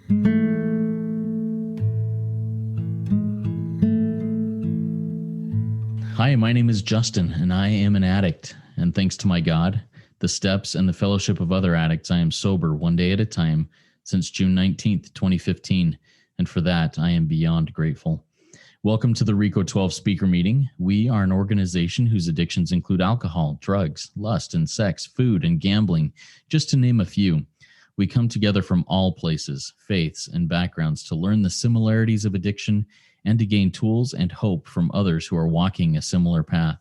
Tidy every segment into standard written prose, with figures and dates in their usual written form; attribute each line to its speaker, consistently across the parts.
Speaker 1: Hi, my name is Justin, and I am an addict. And thanks to my God, the steps, and the fellowship of other addicts, I am sober one day at a time since June 19th, 2015. And for that, I am beyond grateful. Welcome to the RECO12 speaker meeting. We are an organization whose addictions include alcohol, drugs, lust and sex, food and gambling, just to name a few. We come together from all places, faiths, and backgrounds to learn the similarities of addiction and to gain tools and hope from others who are walking a similar path.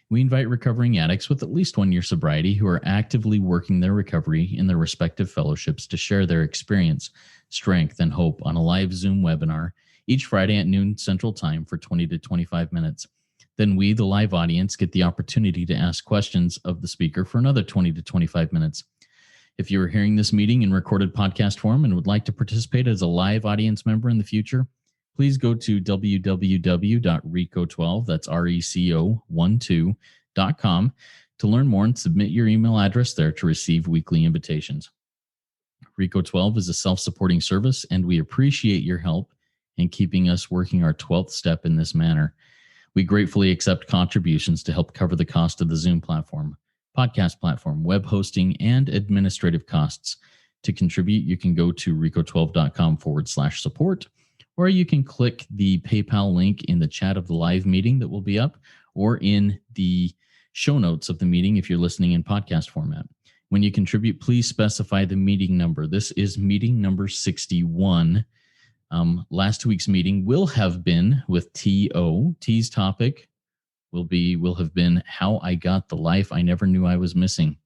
Speaker 1: We invite recovering addicts with at least 1 year sobriety who are actively working their recovery in their respective fellowships to share their experience, strength, and hope on a live Zoom webinar each Friday at noon Central Time for 20 to 25 minutes. Then we, the live audience, get the opportunity to ask questions of the speaker for another 20 to 25 minutes. If you are hearing this meeting in recorded podcast form and would like to participate as a live audience member in the future, please go to www.reco12, that's RECO12.com, to learn more and submit your email address there to receive weekly invitations. RECO12 is a self-supporting service, and we appreciate your help in keeping us working our 12th step in this manner. We gratefully accept contributions to help cover the cost of the Zoom platform, podcast platform, web hosting, and administrative costs. To contribute, you can go to reco12.com/support, or you can click the PayPal link in the chat of the live meeting that will be up, or in the show notes of the meeting if you're listening in podcast format. When you contribute, please specify the meeting number. This is meeting number 61. Last week's meeting will have been with T.O. T's topic will have been how I got the life I never knew I was missing.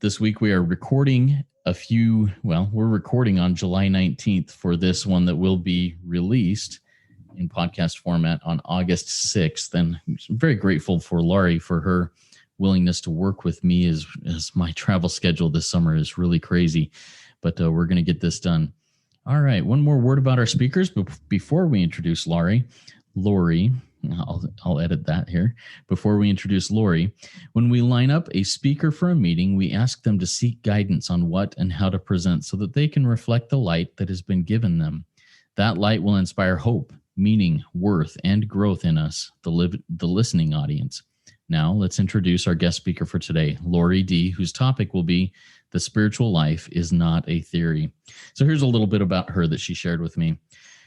Speaker 1: This week we are recording we're recording on July 19th for this one that will be released in podcast format on August 6th. And I'm very grateful for Laurie for her willingness to work with me as my travel schedule this summer is really crazy, but we're going to get this done. All right, one more word about our speakers before we introduce Laurie. I'll edit that here. Before we introduce Laurie, when we line up a speaker for a meeting, we ask them to seek guidance on what and how to present so that they can reflect the light that has been given them. That light will inspire hope, meaning, worth, and growth in us, the listening audience. Now, let's introduce our guest speaker for today, Laurie D., whose topic will be The Spiritual Life is Not a Theory. So here's a little bit about her that she shared with me.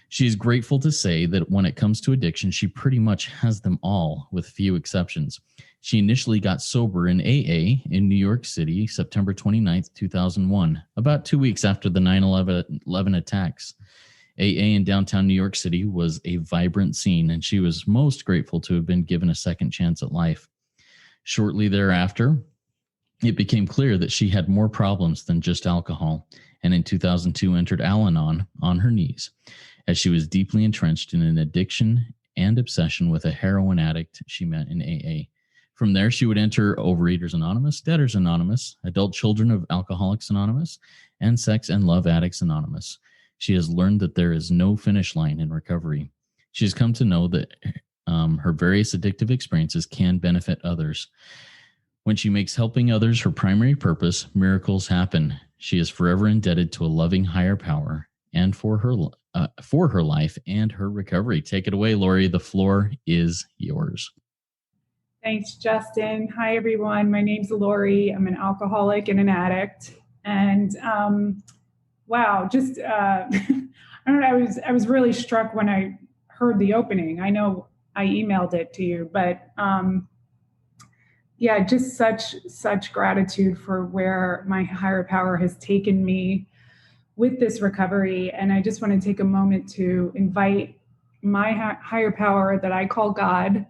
Speaker 1: She is grateful to say that when it comes to addiction, she pretty much has them all, with few exceptions. She initially got sober in AA in New York City, September 29th, 2001, about 2 weeks after the 9/11 attacks. AA in downtown New York City was a vibrant scene, and she was most grateful to have been given a second chance at life. Shortly thereafter, it became clear that she had more problems than just alcohol, and in 2002 entered Alanon on her knees, as she was deeply entrenched in an addiction and obsession with a heroin addict she met in AA. From there, she would enter Overeaters Anonymous, Debtors Anonymous, Adult Children of Alcoholics Anonymous, and Sex and Love Addicts Anonymous. She has learned that there is no finish line in recovery. She has come to know that her various addictive experiences can benefit others. When she makes helping others her primary purpose, miracles happen. She is forever indebted to a loving higher power and for her life and her recovery. Take it away, Laurie. The floor is yours.
Speaker 2: Thanks, Justin. Hi, everyone. My name's Laurie. I'm an alcoholic and an addict. And wow, just I don't know. I was really struck when I heard the opening. I know I emailed it to you, but yeah, just such gratitude for where my higher power has taken me with this recovery. And I just want to take a moment to invite my higher power that I call God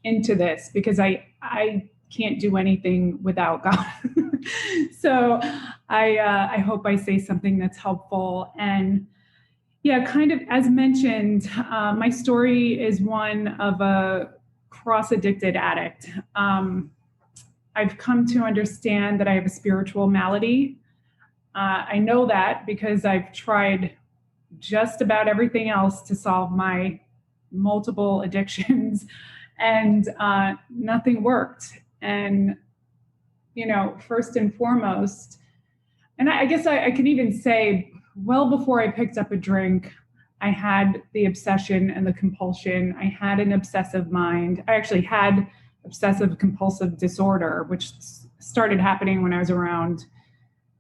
Speaker 2: into this, because I can't do anything without God. So I hope I say something that's helpful. And yeah, kind of as mentioned, my story is one of a cross-addicted addict. I've come to understand that I have a spiritual malady. I know that because I've tried just about everything else to solve my multiple addictions, and nothing worked. And, you know, first and foremost, and I guess I can even say, well before I picked up a drink, I had the obsession and the compulsion. I had an obsessive mind. I actually had obsessive compulsive disorder, which started happening when I was around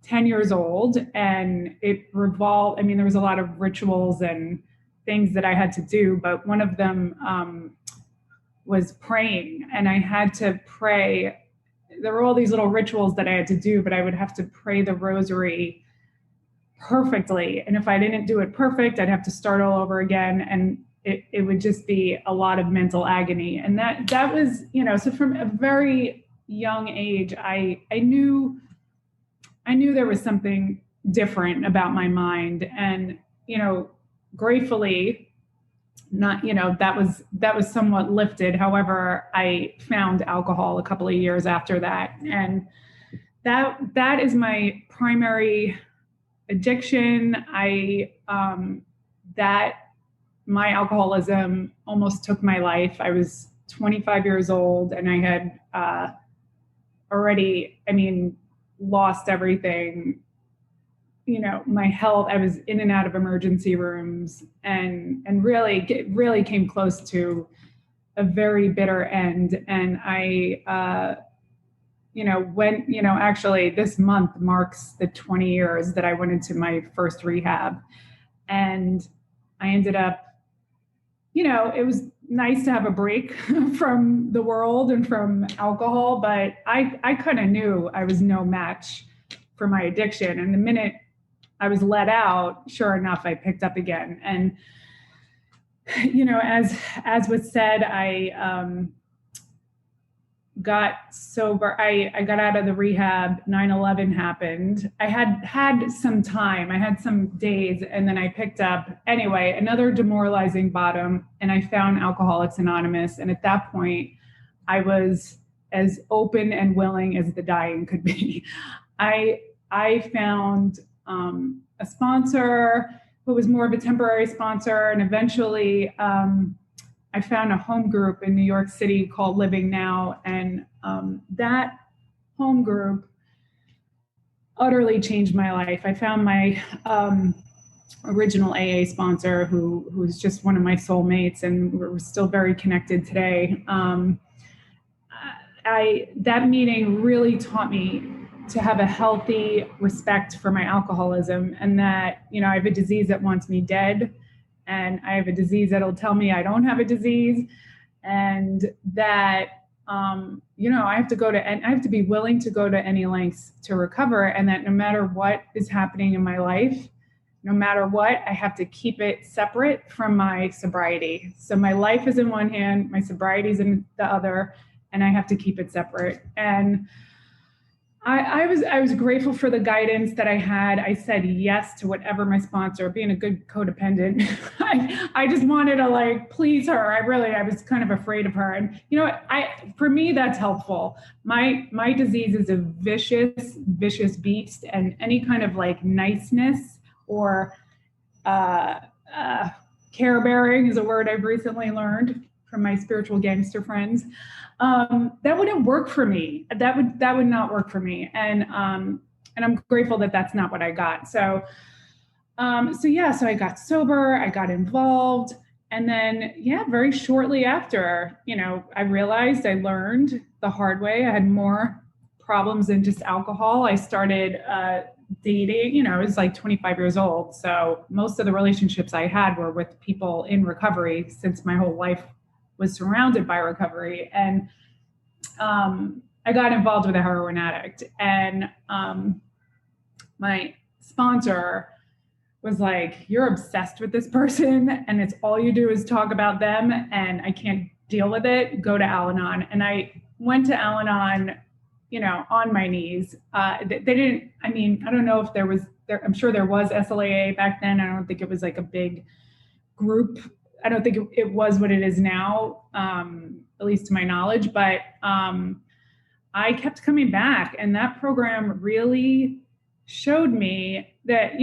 Speaker 2: 10 years old. And it revolved, I mean, there was a lot of rituals and things that I had to do, but one of them was praying. And I had to pray. There were all these little rituals that I had to do, but I would have to pray the rosary perfectly. And if I didn't do it perfect, I'd have to start all over again. And it would just be a lot of mental agony. And that was, so from a very young age, I knew there was something different about my mind. And, gratefully, not, that was somewhat lifted. However, I found alcohol a couple of years after that. And that is my primary addiction. My alcoholism almost took my life. I was 25 years old and I had already, lost everything. My health, I was in and out of emergency rooms and really came close to a very bitter end. And I, actually this month marks the 20 years that I went into my first rehab. And I ended up, it was nice to have a break from the world and from alcohol, but I kind of knew I was no match for my addiction. And the minute I was let out, sure enough, I picked up again. And, as was said, I got sober. I got out of the rehab. 9/11 happened. I had some time. I had some days, and then I picked up anyway another demoralizing bottom, and I found Alcoholics Anonymous. And at that point, I was as open and willing as the dying could be. I found a sponsor who was more of a temporary sponsor, and eventually I found a home group in New York City called Living Now, and that home group utterly changed my life. I found my original AA sponsor, who's just one of my soulmates, and we're still very connected today. That meeting really taught me to have a healthy respect for my alcoholism, and that, I have a disease that wants me dead, and I have a disease that'll tell me I don't have a disease, and that, I have to be willing to go to any lengths to recover, and that no matter what is happening in my life, no matter what, I have to keep it separate from my sobriety. So my life is in one hand, my sobriety is in the other, and I have to keep it separate. And I was grateful for the guidance that I had. I said yes to whatever my sponsor, being a good codependent. I just wanted to please her. I was kind of afraid of her. And for me, that's helpful. My disease is a vicious beast, and any kind of niceness or care bearing is a word I've recently learned from my spiritual gangster friends. That wouldn't work for me. That would not work for me. And I'm grateful that that's not what I got. So I got sober, I got involved. And then, very shortly after, I realized I learned the hard way. I had more problems than just alcohol. I started dating, I was 25 years old. So most of the relationships I had were with people in recovery, since my whole life was surrounded by recovery. And I got involved with a heroin addict. And my sponsor was like, "You're obsessed with this person, and it's all you do is talk about them, and I can't deal with it. Go to Alanon." And I went to Alanon, on my knees. They didn't, I don't know if there was, I'm sure there was SLAA back then. I don't think it was a big group. I don't think it was what it is now, at least to my knowledge, but I kept coming back, and that program really showed me that,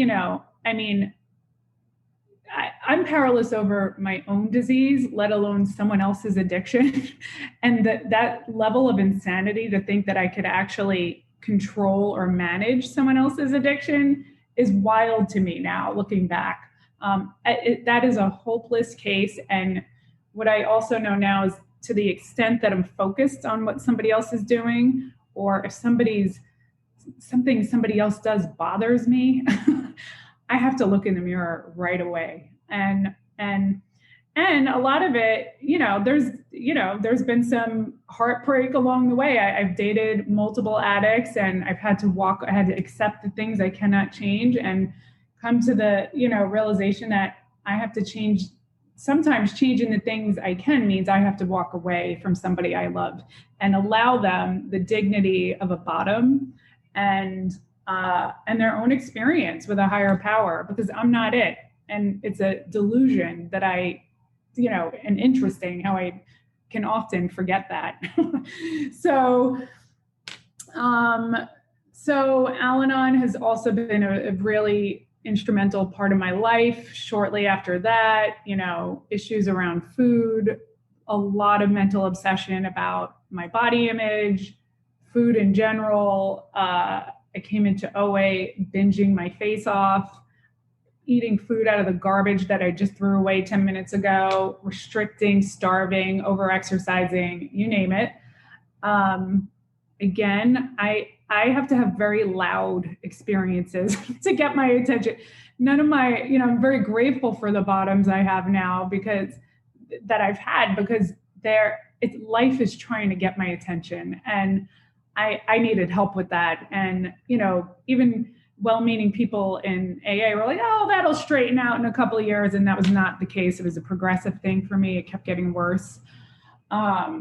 Speaker 2: I'm powerless over my own disease, let alone someone else's addiction. And that level of insanity to think that I could actually control or manage someone else's addiction is wild to me now, looking back. That is a hopeless case. And what I also know now is, to the extent that I'm focused on what somebody else is doing, or if something somebody else does bothers me, I have to look in the mirror right away. And a lot of it, there's been some heartbreak along the way. I've dated multiple addicts, and I had to accept the things I cannot change, and come to the, realization that I have to change. Sometimes changing the things I can means I have to walk away from somebody I love and allow them the dignity of a bottom and their own experience with a higher power, because I'm not it. And it's a delusion that and interesting how I can often forget that. So Alanon has also been a really instrumental part of my life. Shortly after that, issues around food, a lot of mental obsession about my body image, food in general. I came into OA binging my face off, eating food out of the garbage that I just threw away 10 minutes ago, restricting, starving, over-exercising, you name it. Again, I have to have very loud experiences to get my attention. None of my, I'm very grateful for the bottoms I have now because life is trying to get my attention, and I needed help with that. And, even well-meaning people in AA were like, oh, that'll straighten out in a couple of years. And that was not the case. It was a progressive thing for me. It kept getting worse. I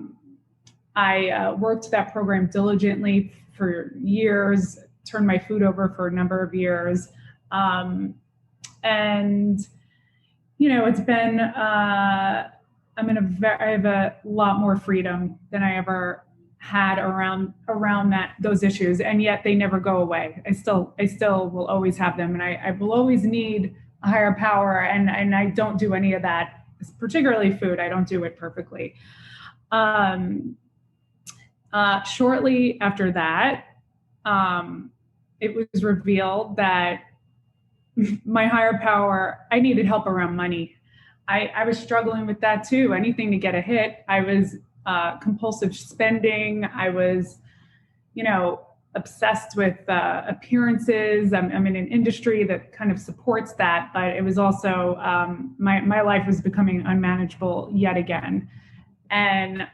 Speaker 2: worked that program diligently for years, turned my food over for a number of years. It's been, I have a lot more freedom than I ever had around those issues, and yet they never go away. I still will always have them, and I will always need a higher power, and I don't do any of that, particularly food. I don't do it perfectly. Shortly after that, it was revealed that my higher power, I needed help around money. I was struggling with that too. Anything to get a hit. I was compulsive spending. I was, obsessed with appearances. I'm in an industry that kind of supports that, but it was also, my life was becoming unmanageable yet again. And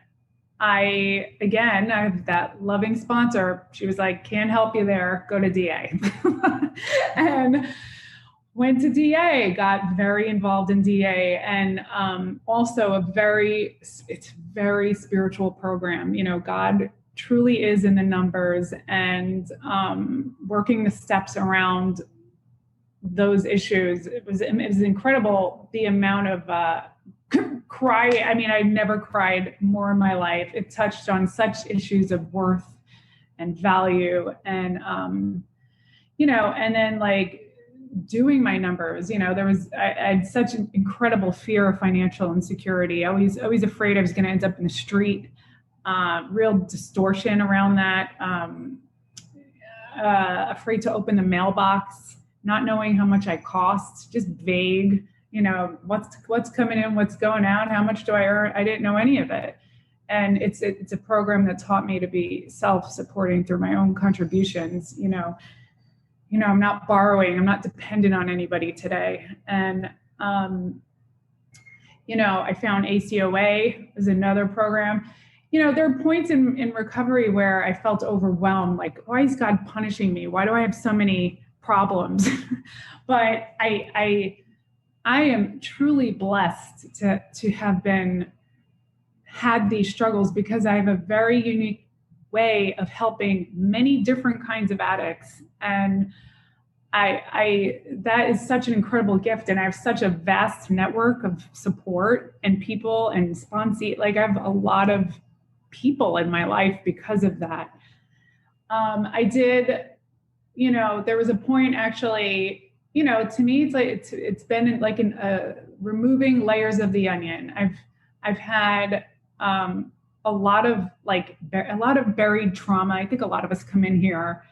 Speaker 2: I have that loving sponsor. She was like, can't help you there, go to DA. And went to DA, got very involved in DA, and also it's very spiritual program. God truly is in the numbers, and working the steps around those issues. It was incredible, the amount of cry. I mean, I never cried more in my life. It touched on such issues of worth and value, and and then doing my numbers, I had such an incredible fear of financial insecurity. I was always afraid I was going to end up in the street. Real distortion around that. Afraid to open the mailbox, not knowing how much I cost, just vague. What's coming in, what's going out, how much do I earn? I didn't know any of it. And it's a program that taught me to be self-supporting through my own contributions. I'm not borrowing, I'm not dependent on anybody today. And, I found ACOA as another program. There are points in recovery where I felt overwhelmed, like, why is God punishing me? Why do I have so many problems? But I am truly blessed to have had these struggles, because I have a very unique way of helping many different kinds of addicts. And that is such an incredible gift. And I have such a vast network of support and people and sponsee. I have a lot of people in my life because of that. I did, there was a point actually, to me, it's been removing layers of the onion. I've had a lot of buried trauma. I think a lot of us come in here,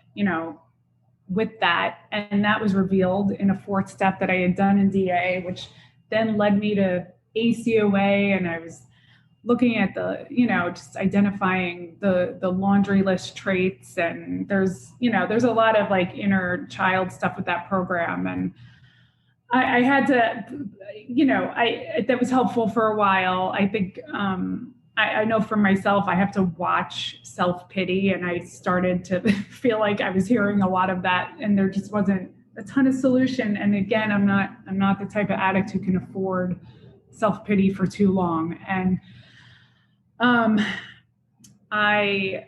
Speaker 2: with that. And that was revealed in a fourth step that I had done in DA, which then led me to ACOA. And I was looking at just identifying the laundry list traits. And there's a lot of like inner child stuff with that program. And I had to, that was helpful for a while. I think, I know for myself, I have to watch self-pity, and I started to feel like I was hearing a lot of that, and there just wasn't a ton of solution. And again, I'm not the type of addict who can afford self-pity for too long. And I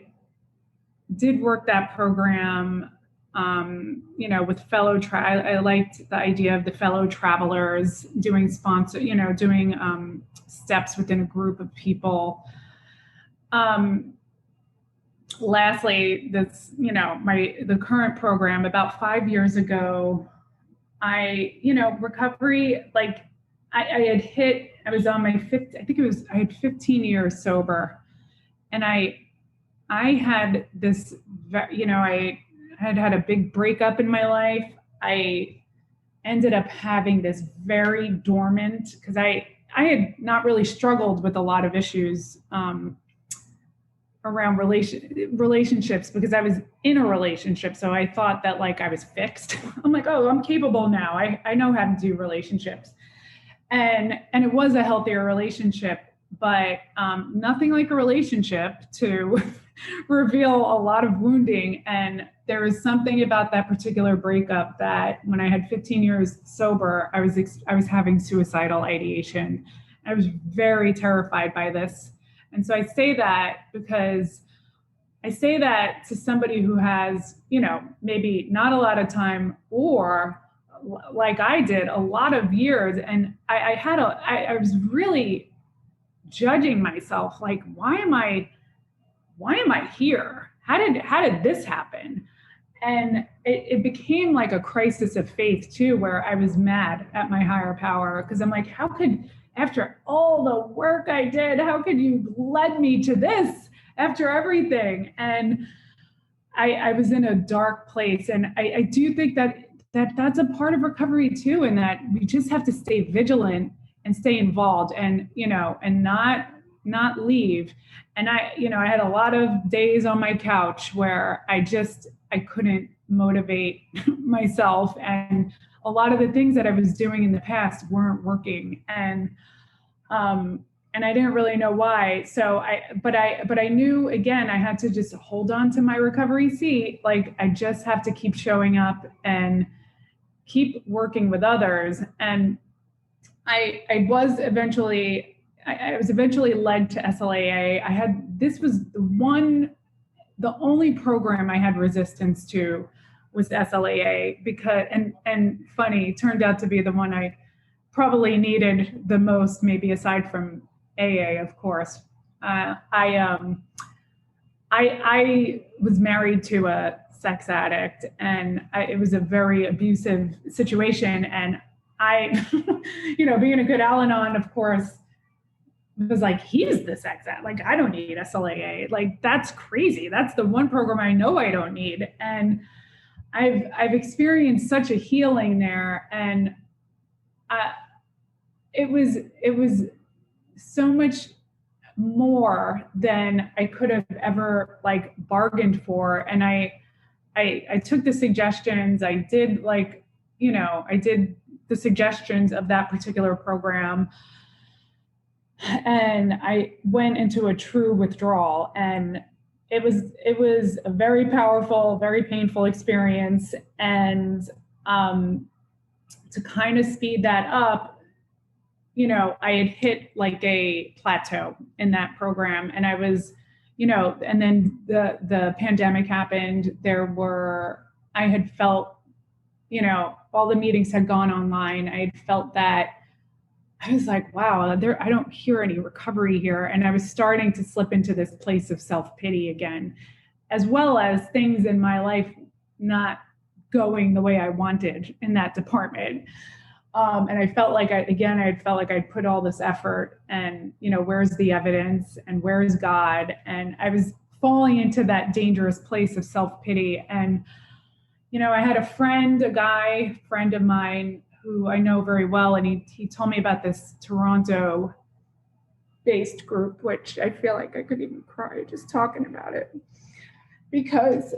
Speaker 2: did work that program, with fellow I liked the idea of the fellow travelers doing steps within a group of people. Lastly, that's, the current program, about 5 years ago, recovery, like I was on my fifth, I had 15 years sober. And I had this, I had a big breakup in my life. I ended up having this very dormant, because I had not really struggled with a lot of issues around relationships, because I was in a relationship. So I thought that like I was fixed. I'm like, oh, I'm capable now. I know how to do relationships. And it was a healthier relationship, but nothing like a relationship to reveal a lot of wounding. And there was something about that particular breakup that when I had 15 years sober, I was having suicidal ideation. I was very terrified by this. And so I say that because I say that to somebody who has, maybe not a lot of time, or like I did, a lot of years. And I was really judging myself, like, why am I here? How did this happen? And it became like a crisis of faith too, where I was mad at my higher power, because I'm like, how could, after all the work I did, how could you lead me to this after everything? And I was in a dark place. And I do think that's a part of recovery too, in that we just have to stay vigilant and stay involved, and and not leave. And I had a lot of days on my couch where I couldn't motivate myself, and a lot of the things that I was doing in the past weren't working, and I didn't really know why. So I knew, again, I had to just hold on to my recovery seat. Like, I just have to keep showing up and keep working with others. And I was eventually led to SLAA. This was the only program I had resistance to was SLAA, because, and funny, it turned out to be the one I probably needed the most, maybe aside from AA, of course. I was married to a sex addict, and it was a very abusive situation. And I, being a good Alanon, of course, was like, he's the sex addict. Like, I don't need SLAA. Like, that's crazy. That's the one program I know I don't need. And I've experienced such a healing there. And it was so much more than I could have ever like bargained for. And I took the suggestions. I did the suggestions of that particular program. And I went into a true withdrawal, and it was a very powerful, very painful experience. And to kind of speed that up, I had hit like a plateau in that program, and I was, and then the pandemic happened. I had felt, all the meetings had gone online. I had felt that I was like, wow, I don't hear any recovery here. And I was starting to slip into this place of self-pity again, as well as things in my life not going the way I wanted in that department. And I felt like I'd put all this effort, and, where's the evidence and where is God? And I was falling into that dangerous place of self-pity. And, I had a guy friend of mine who I know very well, and he told me about this Toronto based group, which I feel like I could even cry just talking about it, because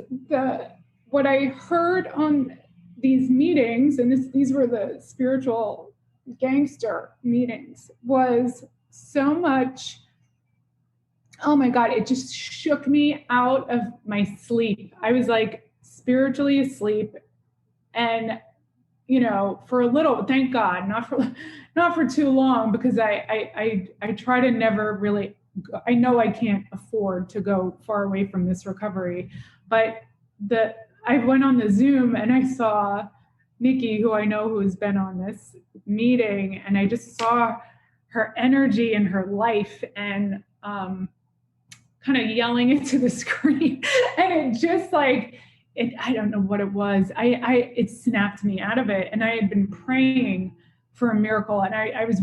Speaker 2: what I heard on these meetings, and these were the spiritual gangster meetings, was so much, oh my God, it just shook me out of my sleep. I was like spiritually asleep, and for a little, thank God, not for too long, because I try to never really, I know I can't afford to go far away from this recovery, but I went on the Zoom and I saw Nikki, who I know, who has been on this meeting, and I just saw her energy and her life, and kind of yelling into the screen, and it just like, I don't know what it was. It snapped me out of it. And I had been praying for a miracle. And I was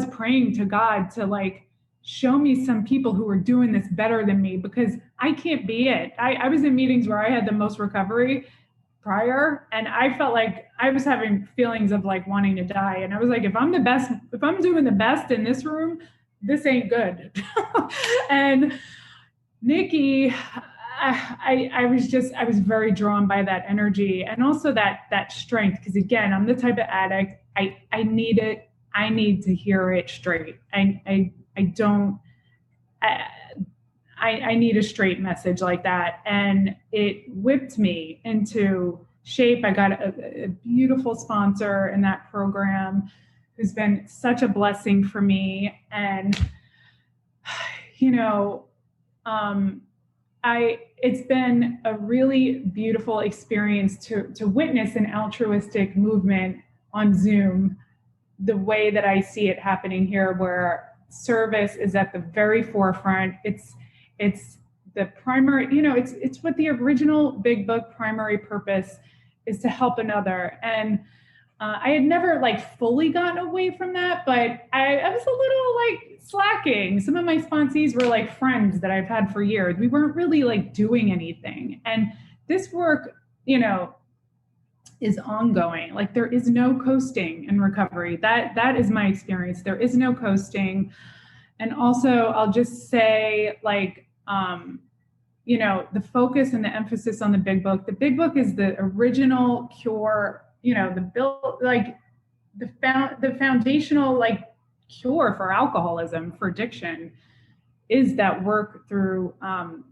Speaker 2: praying to God to like show me some people who were doing this better than me, because I can't be it. I was in meetings where I had the most recovery prior, and I felt like I was having feelings of like wanting to die. And I was like, if I'm doing the best in this room, this ain't good. And Nikki, I was very drawn by that energy, and also that strength. Because again, I'm the type of addict, I need it. I need to hear it straight. I need a straight message like that. And it whipped me into shape. I got a beautiful sponsor in that program who's been such a blessing for me. And, it's been a really beautiful experience to witness an altruistic movement on Zoom, the way that I see it happening here, where service is at the very forefront. It's the primary, it's what the original Big Book primary purpose is, to help another. And I had never like fully gotten away from that, but I was a little like slacking. Some of my sponsees were like friends that I've had for years. We weren't really like doing anything. And this work, is ongoing. Like there is no coasting in recovery. That is my experience. There is no coasting. And also I'll just say like, the focus and the emphasis on the Big Book. The Big Book is the original cure, the foundational like cure for alcoholism, for addiction, is that work through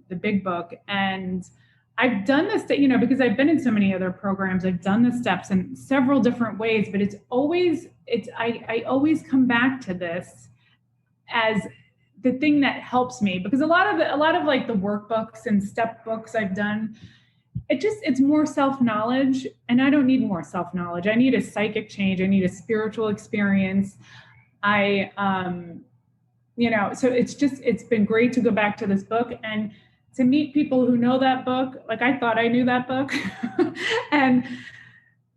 Speaker 2: the Big Book. And I've done this, because I've been in so many other programs, I've done the steps in several different ways, but I always come back to this as the thing that helps me, because a lot of like the workbooks and step books I've done, it's more self-knowledge, and I don't need more self-knowledge. I need a psychic change. I need a spiritual experience. So it's been great to go back to this book and to meet people who know that book. Like I thought I knew that book and,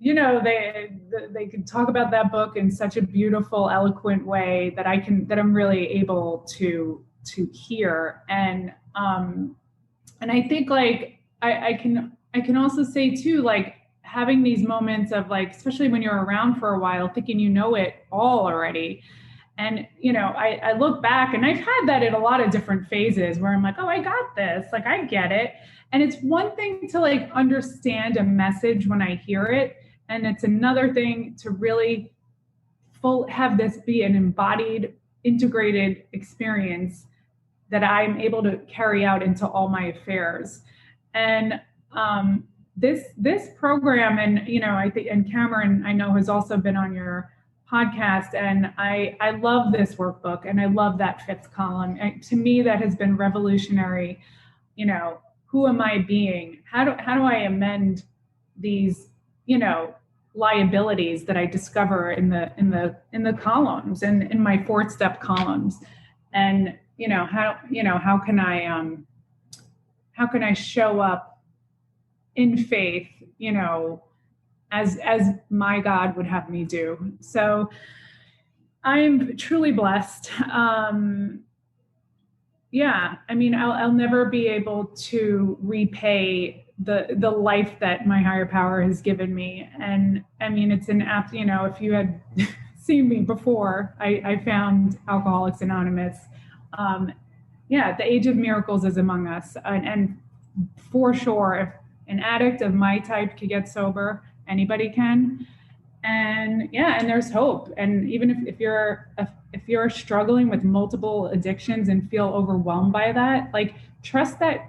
Speaker 2: they can talk about that book in such a beautiful, eloquent way that I'm really able to hear. And I think like, I can also say too, like having these moments of like, especially when you're around for a while, thinking you know it all already. And, I look back, and I've had that in a lot of different phases where I'm like, oh, I got this, like, I get it. And it's one thing to like understand a message when I hear it. And it's another thing to really have this be an embodied, integrated experience that I'm able to carry out into all my affairs. And this program, and I think, and Cameron, I know, has also been on your podcast, and I love this workbook, and I love that fifth column. And to me, that has been revolutionary. Who am I being? How do I amend these, liabilities that I discover in the columns and in my 4-step columns? And how can I show up in faith, as my God would have me do. So I'm truly blessed. Yeah, I mean, I'll never be able to repay the life that my higher power has given me. And I mean, it's an app, if you had seen me before, I found Alcoholics Anonymous. Yeah, the age of miracles is among us. And for sure, if an addict of my type could get sober, anybody can. And yeah, and there's hope. And even if you're struggling with multiple addictions and feel overwhelmed by that, like, trust that,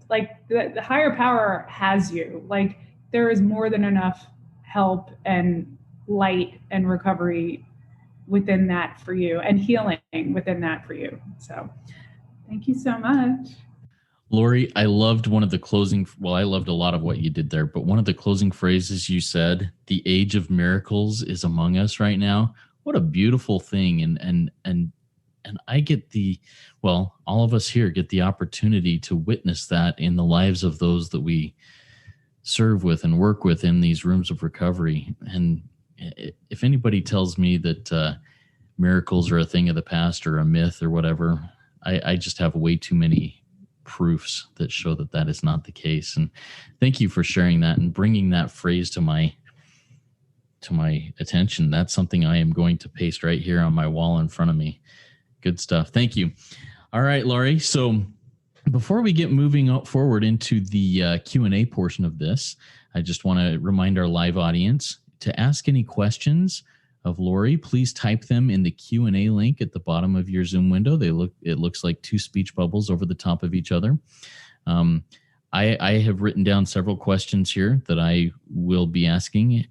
Speaker 2: like, the higher power has you. Like, there is more than enough help and light and recovery within that for you, and healing within that for you. So thank you so much.
Speaker 1: Laurie, I loved I loved a lot of what you did there, but one of the closing phrases you said, the age of miracles is among us right now. What a beautiful thing. And I get all of us here get the opportunity to witness that in the lives of those that we serve with and work with in these rooms of recovery. And if anybody tells me that miracles are a thing of the past or a myth or whatever, I just have way too many proofs that show that that is not the case. And thank you for sharing that and bringing that phrase to my attention. That's something I am going to paste right here on my wall in front of me. Good stuff. Thank you. All right, Laurie. So before we get moving forward into the Q&A portion of this, I just want to remind our live audience to ask any questions of Laurie. Please type them in the Q&A link at the bottom of your Zoom window. It looks like two speech bubbles over the top of each other. I have written down several questions here that I will be asking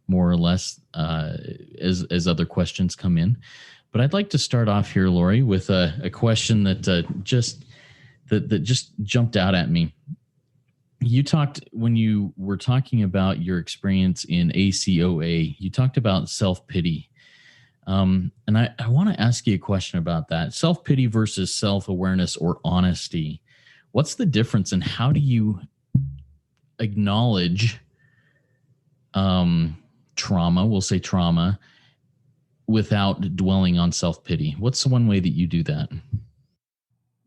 Speaker 1: more or less as other questions come in. But I'd like to start off here, Laurie, with a question that just jumped out at me. When you were talking about your experience in ACOA, you talked about self-pity. And I want to ask you a question about that. Self-pity versus self-awareness or honesty. What's the difference, and how do you acknowledge trauma, we'll say trauma, without dwelling on self-pity? What's one way that you do that?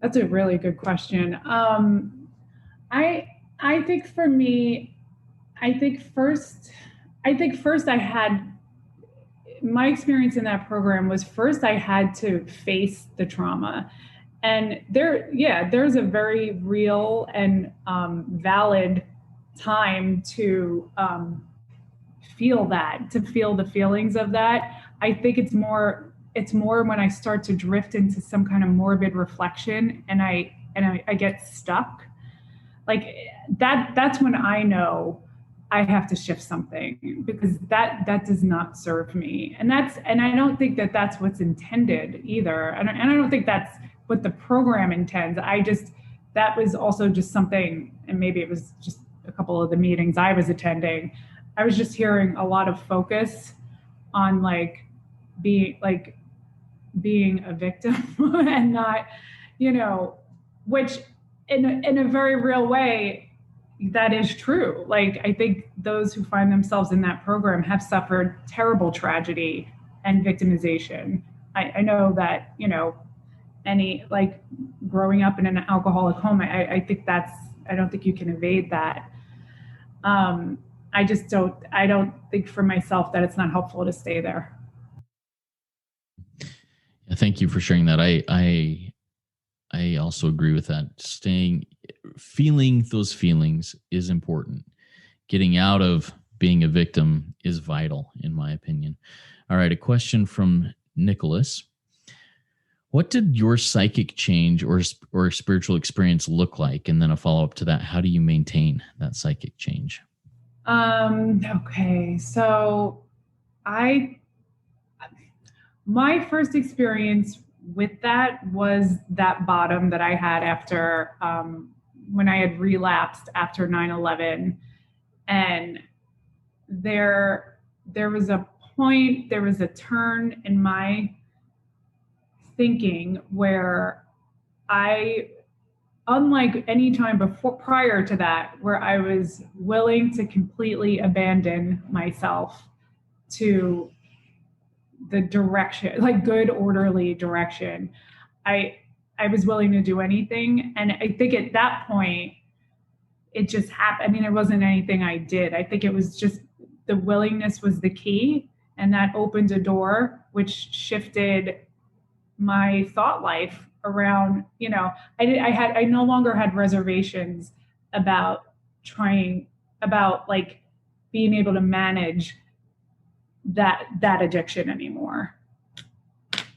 Speaker 2: That's a really good question. I think for me, I think first I had, my experience in that program was, first I had to face the trauma. And there's a very real and valid time to feel the feelings of that. I think it's more when I start to drift into some kind of morbid reflection and I get stuck. Like that's when I know I have to shift something, because that does not serve me. And I don't think that that's what's intended either. And I don't think that's what the program intends. That was also just something, and maybe it was just a couple of the meetings I was attending, I was just hearing a lot of focus on being a victim and not, which in a very real way, that is true. Like, I think those who find themselves in that program have suffered terrible tragedy and victimization. I know that, growing up in an alcoholic home, I don't think you can evade that. I don't think for myself that it's not helpful to stay there.
Speaker 1: Thank you for sharing that. I also agree with that. Feeling those feelings is important. Getting out of being a victim is vital, in my opinion. All right, a question from Nicholas. What did your psychic change or spiritual experience look like? And then a follow-up to that, how do you maintain that psychic change?
Speaker 2: Okay, so my first experience with that was that bottom that I had after when I had relapsed after 9/11. And there was a point, there was a turn in my thinking where I unlike any time before prior to that, where I was willing to completely abandon myself to the direction, like good orderly direction. I I was willing to do anything, and I think at that point it just happened. I mean, it wasn't anything I did. I think it was just the willingness was the key, and that opened a door which shifted my thought life around. I no longer had reservations about trying about like being able to manage that addiction anymore,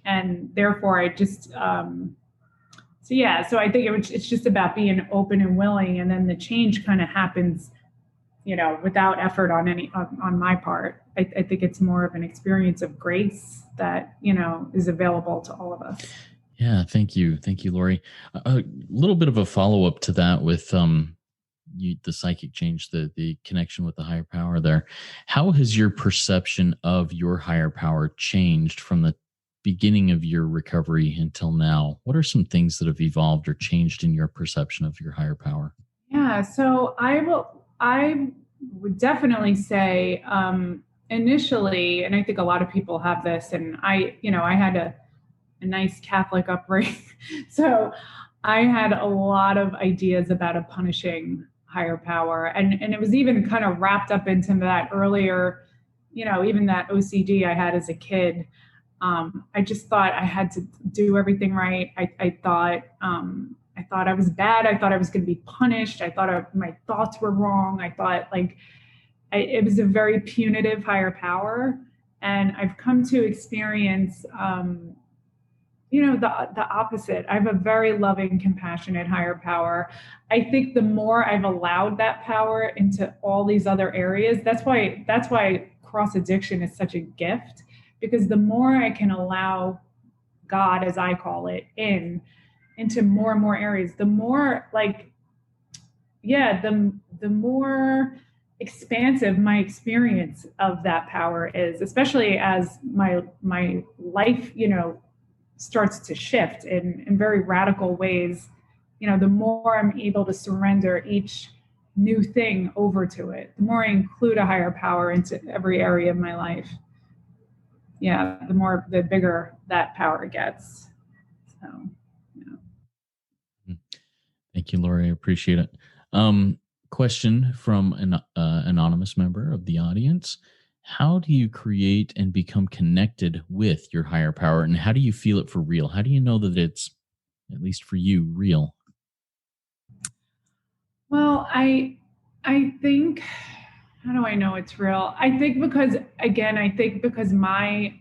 Speaker 2: and therefore I just so I think it's just about being open and willing, and then the change kind of happens, without effort on my part. I think it's more of an experience of grace that is available to all of us.
Speaker 1: Yeah, thank you, Laurie. A little bit of a follow up to that with the psychic change, the connection with the higher power there. How has your perception of your higher power changed from the beginning of your recovery until now? What are some things that have evolved or changed in your perception of your higher power?
Speaker 2: Yeah, so I would definitely say initially, and I think a lot of people have this, and I had a nice Catholic upbringing, so I had a lot of ideas about a punishing higher power, and it was even kind of wrapped up into that earlier, even that OCD I had as a kid. I just thought I had to do everything right. I thought I was bad. I thought I was going to be punished. I thought my thoughts were wrong. I thought it was a very punitive higher power, and I've come to experience, the opposite. I have a very loving, compassionate higher power. I think the more I've allowed that power into all these other areas, that's why cross addiction is such a gift, because the more I can allow God, as I call it, into more and more areas, the more the more expansive my experience of that power is, especially as my life, starts to shift in very radical ways. The more I'm able to surrender each new thing over to it, the more I include a higher power into every area of my life. Yeah, the bigger that power gets. So, yeah.
Speaker 1: Thank you, Laurie. I appreciate it. Question from an anonymous member of the audience. How do you create and become connected with your higher power, and how do you feel it for real? How do you know that it's, at least for you, real?
Speaker 2: Well, I think, how do I know it's real? I think because my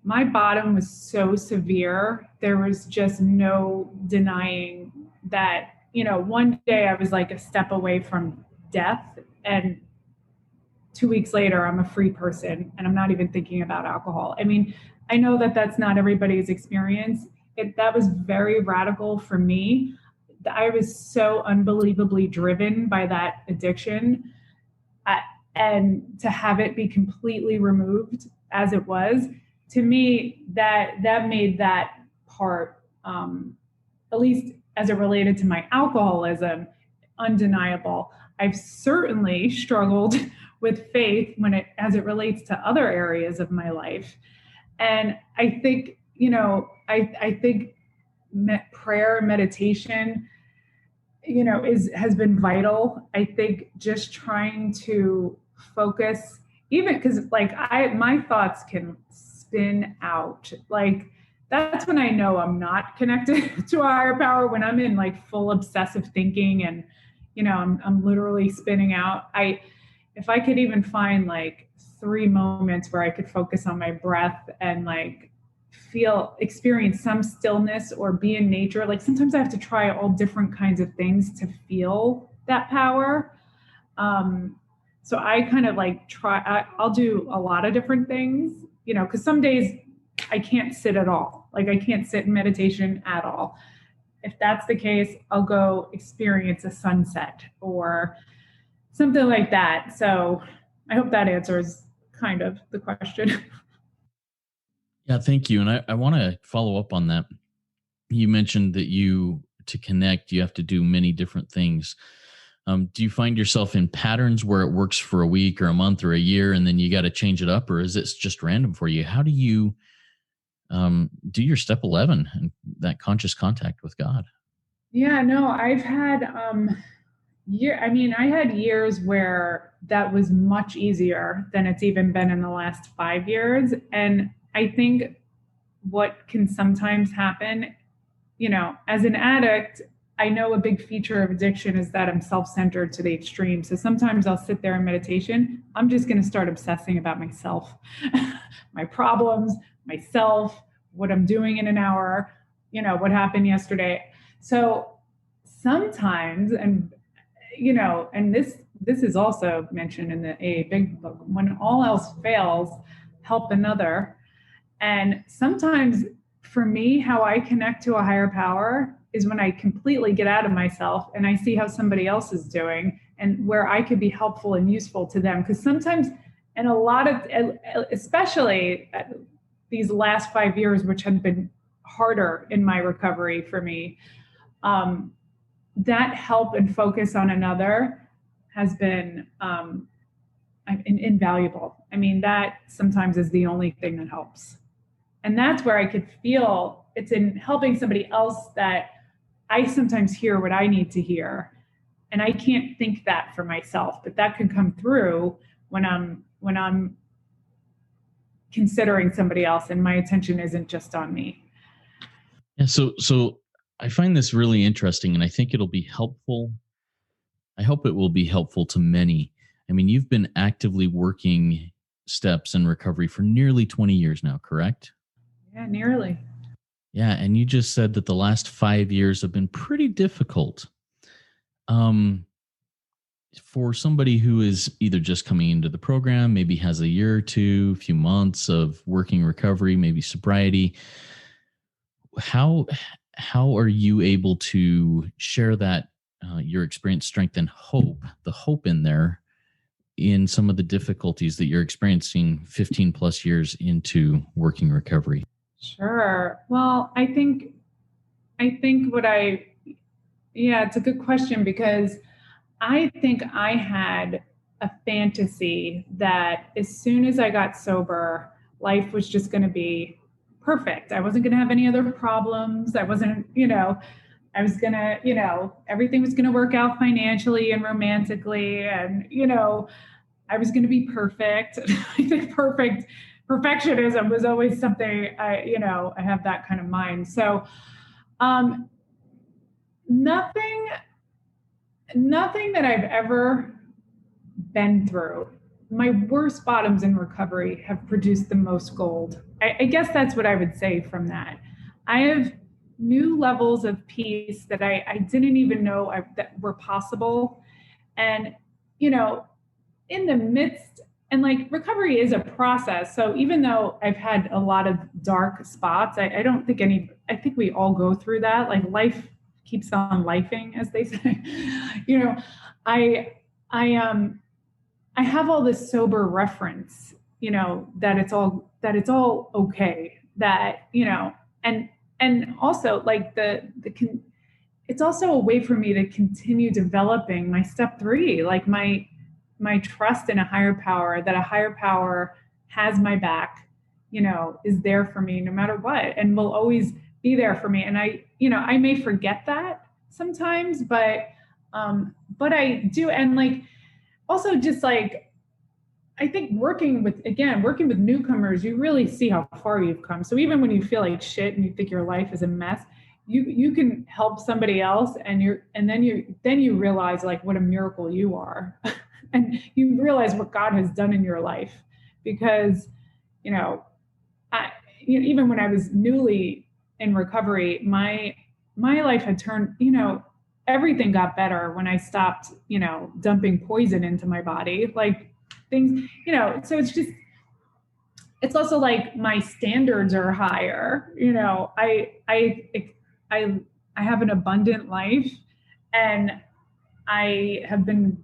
Speaker 2: bottom was so severe, there was just no denying that, one day I was like a step away from death, and 2 weeks later I'm a free person and I'm not even thinking about alcohol. I mean, I know that that's not everybody's experience. That was very radical for me. I was so unbelievably driven by that addiction. I, and to have it be completely removed as it was, to me, that made that part, at least as it related to my alcoholism, undeniable. I've certainly struggled with faith as it relates to other areas of my life. And I think, I think prayer, meditation, has been vital. I think just trying to focus, even because my thoughts can spin out. Like, that's when I know I'm not connected to a higher power, when I'm in full obsessive thinking, and I'm literally spinning out. If I could even find 3 moments where I could focus on my breath and experience some stillness or be in nature. Sometimes I have to try all different kinds of things to feel that power. So I kind of I'll do a lot of different things, because some days I can't sit at all. I can't sit in meditation at all. If that's the case, I'll go experience a sunset or something like that. So I hope that answers kind of the question.
Speaker 1: Yeah, thank you. And I want to follow up on that. You mentioned that you to connect, you have to do many different things. Do you find yourself in patterns where it works for a week or a month or a year, and then you got to change it up, or is it just random for you? How do you do your step 11 and that conscious contact with God?
Speaker 2: Yeah, no, I've had I had years where that was much easier than it's even been in the last 5 years. And I think what can sometimes happen, as an addict, I know a big feature of addiction is that I'm self-centered to the extreme. So sometimes I'll sit there in meditation. I'm just going to start obsessing about myself, my problems, myself, what I'm doing in an hour, what happened yesterday. So sometimes, and this is also mentioned in the AA Big Book, when all else fails, help another. And sometimes for me, how I connect to a higher power is when I completely get out of myself and I see how somebody else is doing and where I could be helpful and useful to them. Because sometimes, and a lot of, especially these last 5 years, which have been harder in my recovery for me, that help and focus on another has been invaluable. I mean, that sometimes is the only thing that helps. And that's where I could feel it's in helping somebody else that I sometimes hear what I need to hear. And I can't think that for myself, but that can come through when I'm considering somebody else and my attention isn't just on me.
Speaker 1: Yeah, so I find this really interesting, and I think it'll be helpful. I hope it will be helpful to many. I mean, you've been actively working steps in recovery for nearly 20 years now, correct?
Speaker 2: Yeah, nearly.
Speaker 1: Yeah, and you just said that the last 5 years have been pretty difficult. For somebody who is either just coming into the program, maybe has a year or two, few months of working recovery, maybe sobriety, how are you able to share that your experience, strength, and hope, the hope in there, in some of the difficulties that you're experiencing 15 plus years into working recovery?
Speaker 2: Sure. Well, I think it's a good question, because I think I had a fantasy that as soon as I got sober, life was just going to be perfect. I wasn't going to have any other problems. I wasn't, I was going to, everything was going to work out financially and romantically. And, I was going to be perfect. I think perfectionism was always something I have that kind of mind. So, nothing that I've ever been through, my worst bottoms in recovery have produced the most gold. I guess that's what I would say from that. I have new levels of peace that I didn't even know that were possible. And, in the midst, and like recovery is a process. So even though I've had a lot of dark spots, I don't think I think we all go through that. Like life keeps on lifing, as they say. I have all this sober reference, that it's all okay, that, and also like it's also a way for me to continue developing my step 3, like my trust in a higher power, that a higher power has my back, is there for me no matter what, and will always be there for me. And I may forget that sometimes, but I do. And like, also just like, I think working with newcomers, you really see how far you've come. So even when you feel like shit and you think your life is a mess, you can help somebody else, and then you realize like what a miracle you are. And you realize what God has done in your life, because, even when I was newly in recovery, my life had turned, everything got better when I stopped, dumping poison into my body, like things, so it's also like my standards are higher. I have an abundant life, and I have been,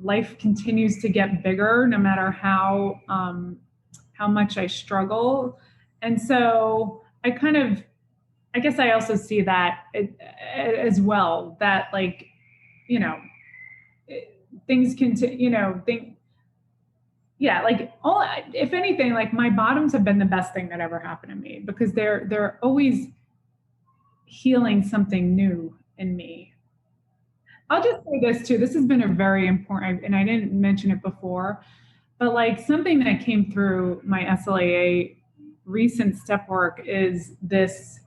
Speaker 2: life continues to get bigger no matter how much I struggle. And so I kind of I guess I also see that as well, that like, you know, things can, yeah, like all, if anything, like my bottoms have been the best thing that ever happened to me, because they're always healing something new in me. I'll just say this too. This has been a very important, and I didn't mention it before, but like something that came through my SLAA recent step work is this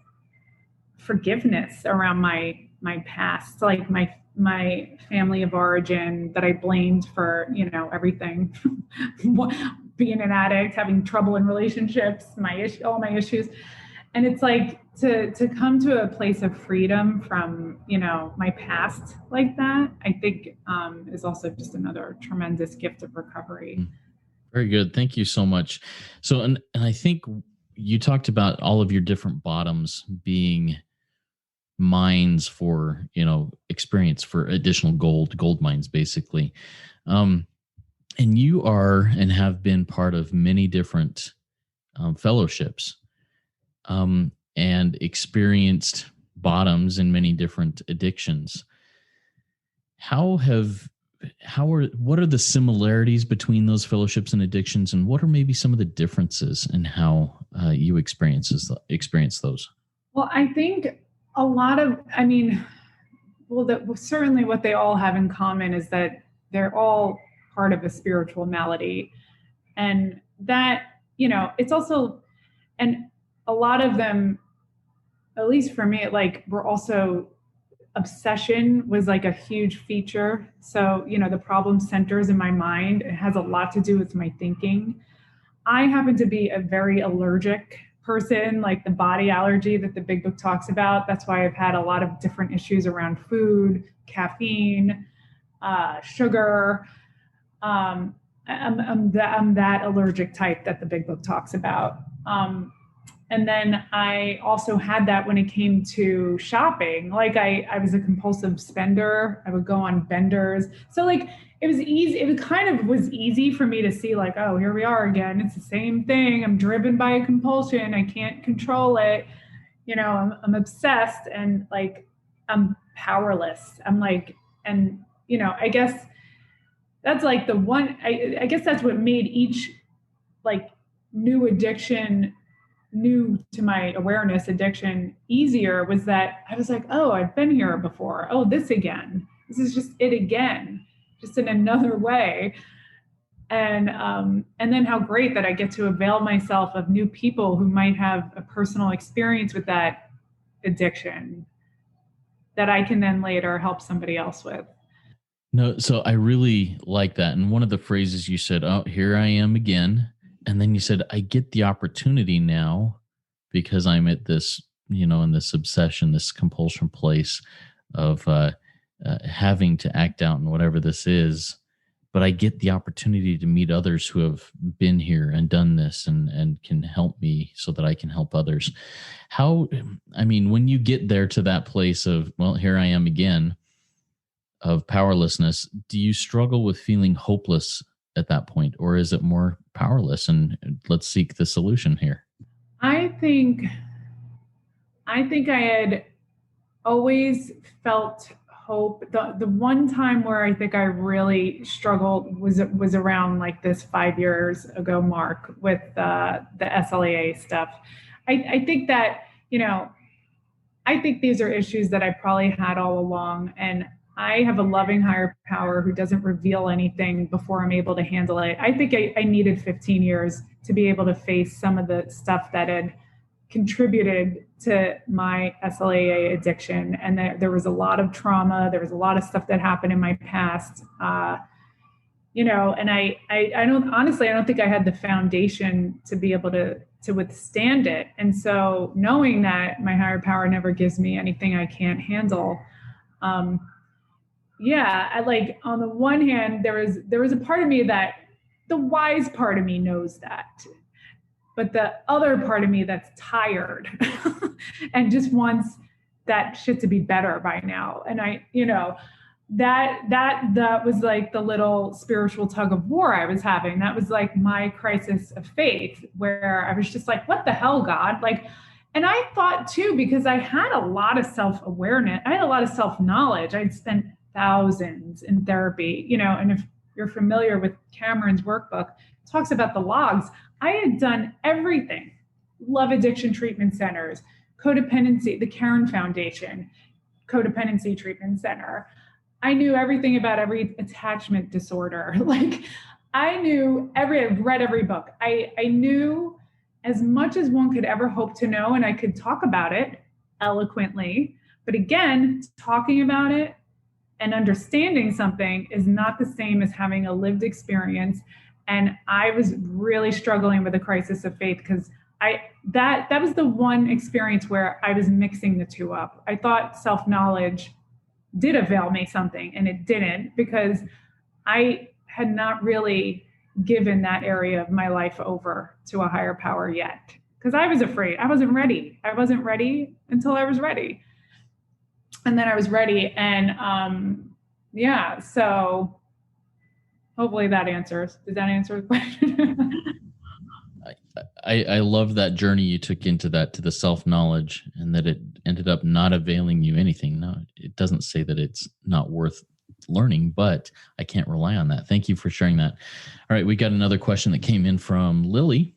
Speaker 2: forgiveness around my past, like my family of origin that I blamed for, everything, being an addict, having trouble in relationships, all my issues. And it's like to come to a place of freedom from, my past like that, I think is also just another tremendous gift of recovery.
Speaker 1: Very good. Thank you so much. So, and I think you talked about all of your different bottoms being mines for, experience, for additional gold mines, basically. Um, and you are and have been part of many different fellowships, and experienced bottoms in many different addictions. What are the similarities between those fellowships and addictions, and what are maybe some of the differences in how you experience those?
Speaker 2: Well, I think a lot of, certainly what they all have in common is that they're all part of a spiritual malady. And that, it's also, and a lot of them, at least for me, like were also, obsession was like a huge feature. So, the problem centers in my mind. It has a lot to do with my thinking. I happen to be a very allergic person, like the body allergy that the big book talks about. That's why I've had a lot of different issues around food, caffeine, sugar. I'm that allergic type that the big book talks about. And then I also had that when it came to shopping. Like I was a compulsive spender. I would go on benders. So like it was easy. It kind of was easy for me to see like, oh, here we are again. It's the same thing. I'm driven by a compulsion. I can't control it. I'm obsessed, and like I'm powerless. I'm like, and I guess that's like the one, I guess that's what made each like new addiction, new to my awareness addiction, easier, was that I was like, oh, I've been here before. Oh, this again. This is just it again, just in another way. And then how great that I get to avail myself of new people who might have a personal experience with that addiction that I can then later help somebody else with.
Speaker 1: No, so I really like that. And one of the phrases you said, "Oh, here I am again." And then you said, "I get the opportunity now because I'm at this, in this obsession, this compulsion place of having to act out in whatever this is. But I get the opportunity to meet others who have been here and done this and can help me so that I can help others." When you get there to that place of, well, here I am again, of powerlessness, do you struggle with feeling hopeless at that point, or is it more powerless and let's seek the solution here?
Speaker 2: I think I had always felt hope. The one time where I think I really struggled was around like this 5 years ago mark with the SLAA stuff. I think that, I think these are issues that I probably had all along, and I have a loving higher power who doesn't reveal anything before I'm able to handle it. I think I needed 15 years to be able to face some of the stuff that had contributed to my SLAA addiction. And there was a lot of trauma. There was a lot of stuff that happened in my past. And I don't, honestly, I don't think I had the foundation to be able to withstand it. And so knowing that my higher power never gives me anything I can't handle, I like, on the one hand, there was a part of me that, the wise part of me knows that, but the other part of me that's tired and just wants that shit to be better by now. And that was like the little spiritual tug of war I was having. That was like my crisis of faith, where I was just like, what the hell, God? Like, And I thought too, because I had a lot of self-awareness, I had a lot of self-knowledge. I'd spent thousands in therapy, and if you're familiar with Cameron's workbook, it talks about the logs. I had done everything. Love addiction treatment centers, codependency, the Karen Foundation, codependency treatment center. I knew everything about every attachment disorder. Like I read every book. I knew as much as one could ever hope to know, and I could talk about it eloquently. But again, talking about it and understanding something is not the same as having a lived experience. And I was really struggling with a crisis of faith because that was the one experience where I was mixing the two up. I thought self-knowledge did avail me something, and it didn't, because I had not really given that area of my life over to a higher power yet, because I was afraid. I wasn't ready. I wasn't ready until I was ready. And then I was ready. And so hopefully that answers. Does that answer the question?
Speaker 1: I love that journey you took into that, to the self-knowledge, and that it ended up not availing you anything. No, it doesn't say that it's not worth learning, but I can't rely on that. Thank you for sharing that. All right, we got another question that came in from Lily.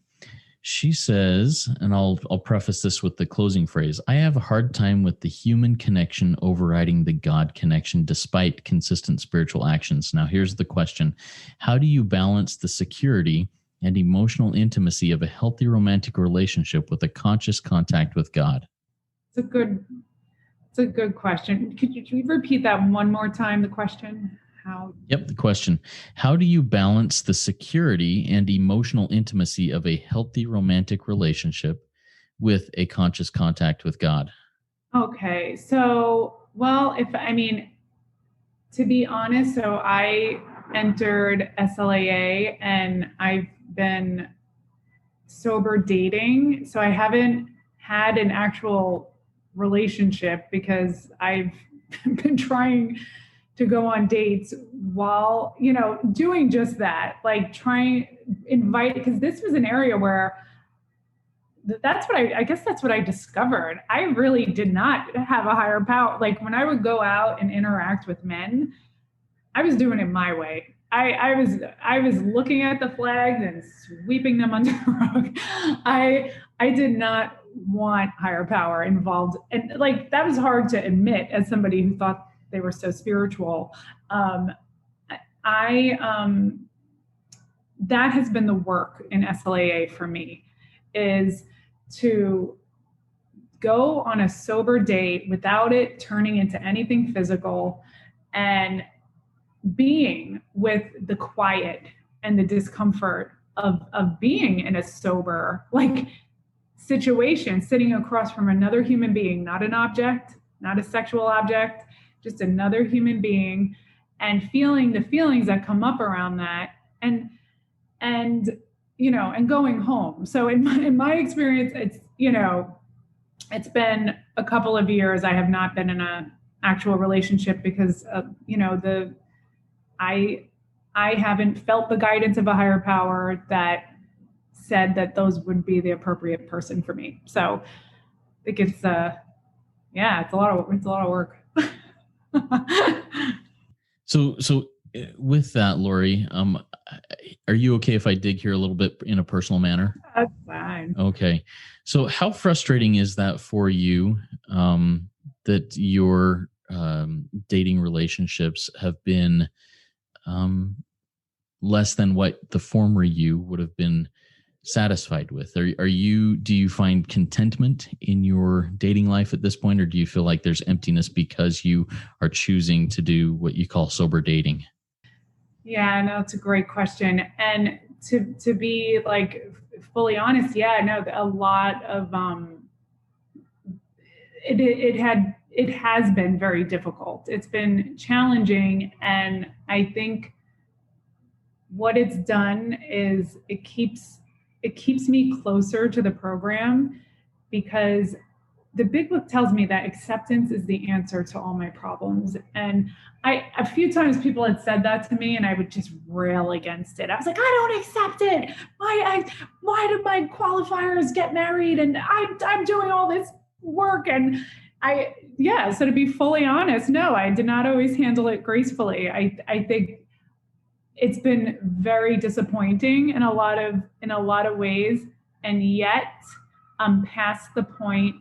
Speaker 1: She says, and I'll preface this with the closing phrase, I have a hard time with the human connection overriding the God connection despite consistent spiritual actions. Now, here's the question. How do you balance the security and emotional intimacy of a healthy romantic relationship with a conscious contact with God?
Speaker 2: It's a good question. Could you repeat that one more time, the question?
Speaker 1: Yep, the question. How do you balance the security and emotional intimacy of a healthy romantic relationship with a conscious contact with God?
Speaker 2: Okay. So, to be honest, so I entered SLAA and I've been sober dating. So I haven't had an actual relationship because I've been trying to go on dates while, doing just that, like because this was an area where I guess that's what I discovered. I really did not have a higher power. Like when I would go out and interact with men, I was doing it my way. I was looking at the flags and sweeping them under the rug. I did not want higher power involved, and like that was hard to admit as somebody who thought they were so spiritual. That has been the work in SLAA for me, is to go on a sober date without it turning into anything physical, and being with the quiet and the discomfort of being in a sober situation, sitting across from another human being, not an object, not a sexual object, just another human being, and feeling the feelings that come up around that, and going home. So in my experience, it's been a couple of years. I have not been in an actual relationship because I haven't felt the guidance of a higher power that said that those would be the appropriate person for me. So I think it's a lot of work.
Speaker 1: So with that, Laurie, are you okay if I dig here a little bit in a personal manner?
Speaker 2: That's fine.
Speaker 1: Okay. So how frustrating is that for you, that your dating relationships have been less than what the former you would have been satisfied with? Do you find contentment in your dating life at this point, or do you feel like there's emptiness because you are choosing to do what you call sober dating?
Speaker 2: Yeah, no, it's a great question. And to be like fully honest, a lot of it has been very difficult. It's been challenging, and I think what it's done is it keeps me closer to the program, because the big book tells me that acceptance is the answer to all my problems. And a few times people had said that to me and I would just rail against it. I was like, I don't accept it. Why did my qualifiers get married? And I'm doing all this work. And so to be fully honest, no, I did not always handle it gracefully. I think it's been very disappointing in a lot of ways. And yet I'm past the point.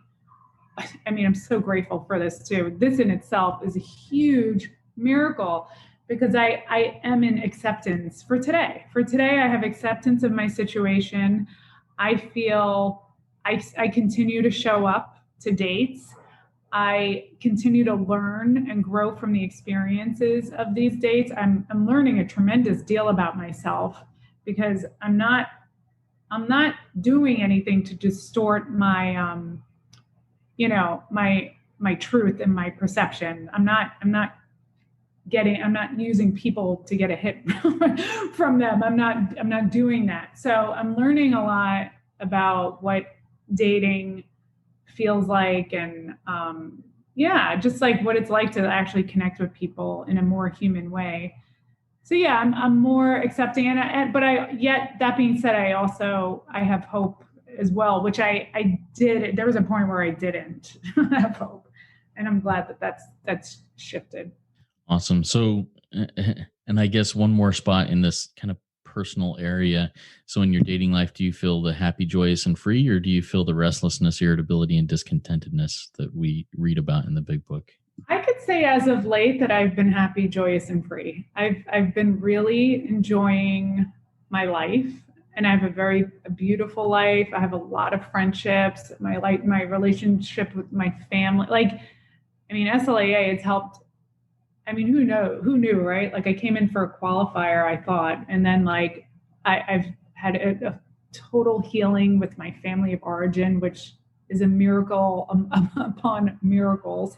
Speaker 2: I mean, I'm so grateful for this too. This in itself is a huge miracle because I am in acceptance for today. For today, I have acceptance of my situation. I feel I continue to show up to dates. I continue to learn and grow from the experiences of these dates. I'm learning a tremendous deal about myself because I'm not doing anything to distort my my truth and my perception. I'm not using people to get a hit from them. I'm not doing that. So I'm learning a lot about what dating feels like and just like what it's like to actually connect with people in a more human way. So yeah, I'm more accepting but that being said, I have hope as well, which I did. There was a point where I didn't have hope, and I'm glad that's shifted.
Speaker 1: Awesome. So, and I guess one more spot in this kind of personal area. So in your dating life, do you feel the happy, joyous, and free, or do you feel the restlessness, irritability, and discontentedness that we read about in the big book?
Speaker 2: I could say as of late that I've been happy, joyous, and free. I've been really enjoying my life. And I have a beautiful life. I have a lot of friendships. My relationship with my family. SLAA, it's helped. I mean, who knew, right? Like I came in for a qualifier, I thought. And then I've had a total healing with my family of origin, which is a miracle upon miracles.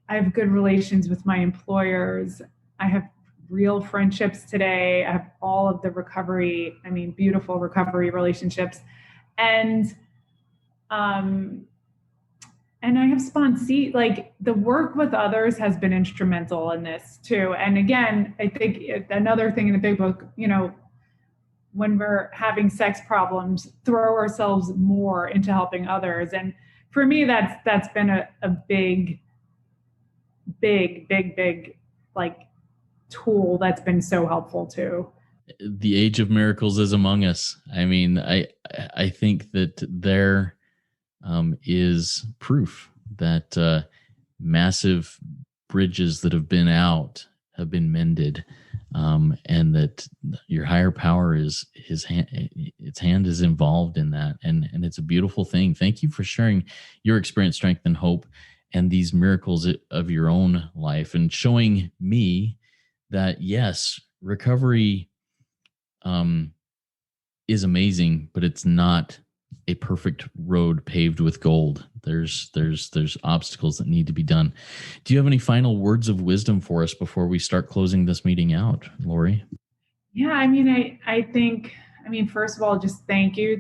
Speaker 2: I have good relations with my employers. I have real friendships today. I have all of the beautiful recovery relationships. And I have sponsee, like the work with others has been instrumental in this too. And again, I think another thing in the big book, when we're having sex problems, throw ourselves more into helping others. And for me, that's been a big like tool that's been so helpful too.
Speaker 1: The age of miracles is among us. I mean, I think that there is proof that massive bridges that have been out have been mended, and that your higher power its hand is involved in that, and it's a beautiful thing. Thank you for sharing your experience, strength, and hope, and these miracles of your own life, and showing me that yes, recovery is amazing, but it's not a perfect road paved with gold. There's obstacles that need to be done. Do you have any final words of wisdom for us before we start closing this meeting out, Laurie?
Speaker 2: Yeah, I think, first of all, just thank you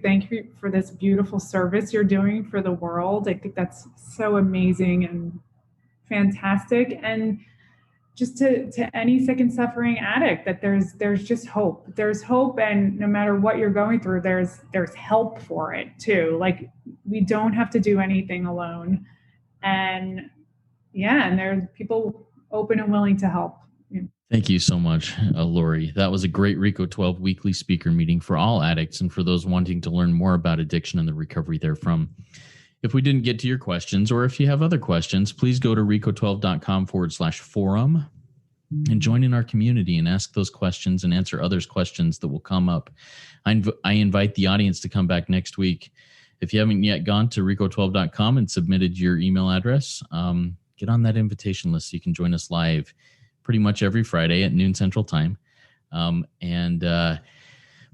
Speaker 2: for this beautiful service you're doing for the world. I think that's so amazing and fantastic. And just to any sick and suffering addict, that there's just hope. There's hope, and no matter what you're going through, there's help for it too. Like we don't have to do anything alone. And there's people open and willing to help.
Speaker 1: Thank you so much, Laurie. That was a great RECO12 weekly speaker meeting for all addicts and for those wanting to learn more about addiction and the recovery therefrom. If we didn't get to your questions, or if you have other questions, please go to RECO12.com/forum and join in our community and ask those questions and answer others' questions that will come up. I invite the audience to come back next week. If you haven't yet gone to RECO12.com and submitted your email address, get on that invitation list so you can join us live pretty much every Friday at noon Central Time.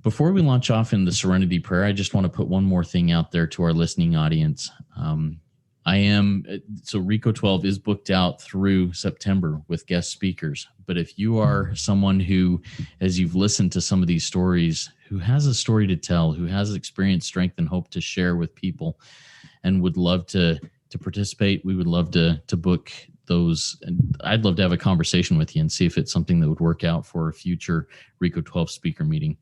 Speaker 1: Before we launch off in the Serenity Prayer, I just want to put one more thing out there to our listening audience. RECO12 is booked out through September with guest speakers. But if you are someone who, as you've listened to some of these stories, who has a story to tell, who has experience, strength, and hope to share with people, and would love to to participate, we would love to book those. And I'd love to have a conversation with you and see if it's something that would work out for a future RECO12 speaker meeting.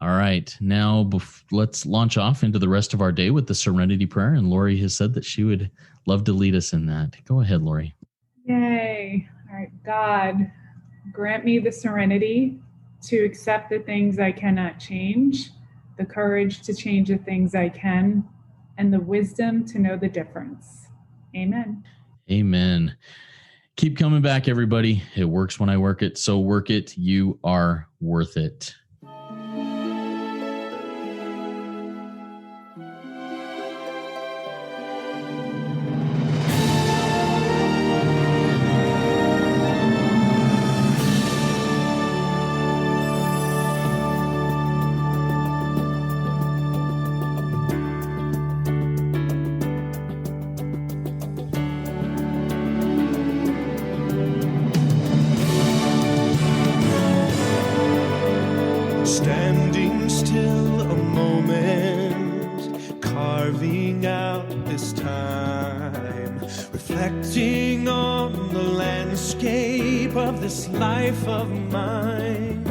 Speaker 1: All right, now let's launch off into the rest of our day with the Serenity Prayer. And Laurie has said that she would love to lead us in that. Go ahead, Laurie.
Speaker 2: Yay. All right, God, grant me the serenity to accept the things I cannot change, the courage to change the things I can, and the wisdom to know the difference. Amen.
Speaker 1: Amen. Keep coming back, everybody. It works when I work it, so work it. You are worth it.
Speaker 3: Standing still a moment, carving out this time, reflecting on the landscape of this life of mine.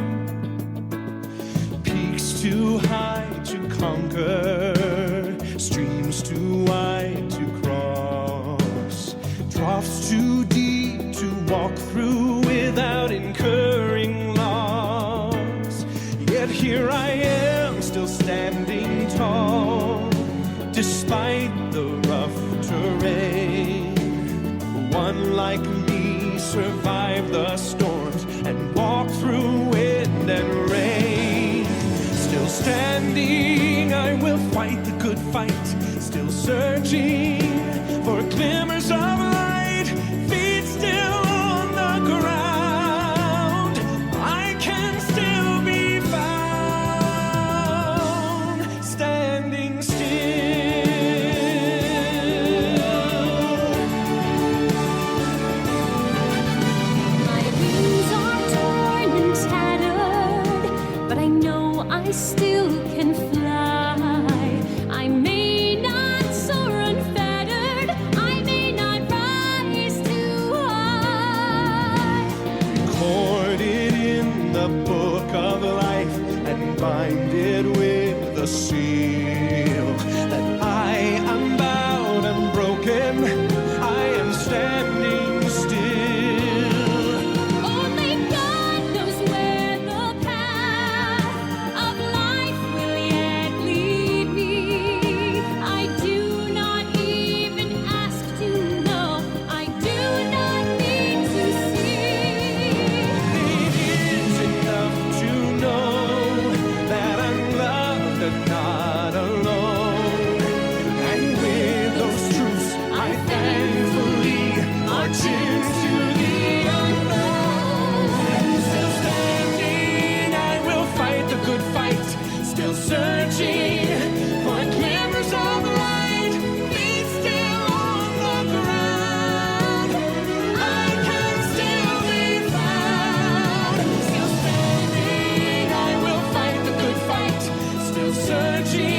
Speaker 3: Peaks too high to conquer, streams too wide to cross, troughs too deep to walk through without incurring loss. Yet here I am, still standing tall, despite the rough terrain. One like me survived the storms and walked through wind and rain. Still standing, I will fight the good fight, still searching for glimmers of light, feet still on the ground. I can still be found, standing still.
Speaker 4: My wings are torn and tattered, but I know I still can fly. I may not soar unfettered, I may not rise too high.
Speaker 3: Recorded in the book of life and binded with a seal that I am bowed and broken, I am standing still.
Speaker 4: Only God knows where the path of life will yet lead me. I do not even ask to know, I do not need to see.
Speaker 3: It is enough to know that I'm loved and not alone. And with those truths, I thankfully march into the unknown. Still standing, I will fight the good fight. Still searching for glimmers of light. Feet still on the ground. I can still be found. Still standing, I will fight the good fight. Still searching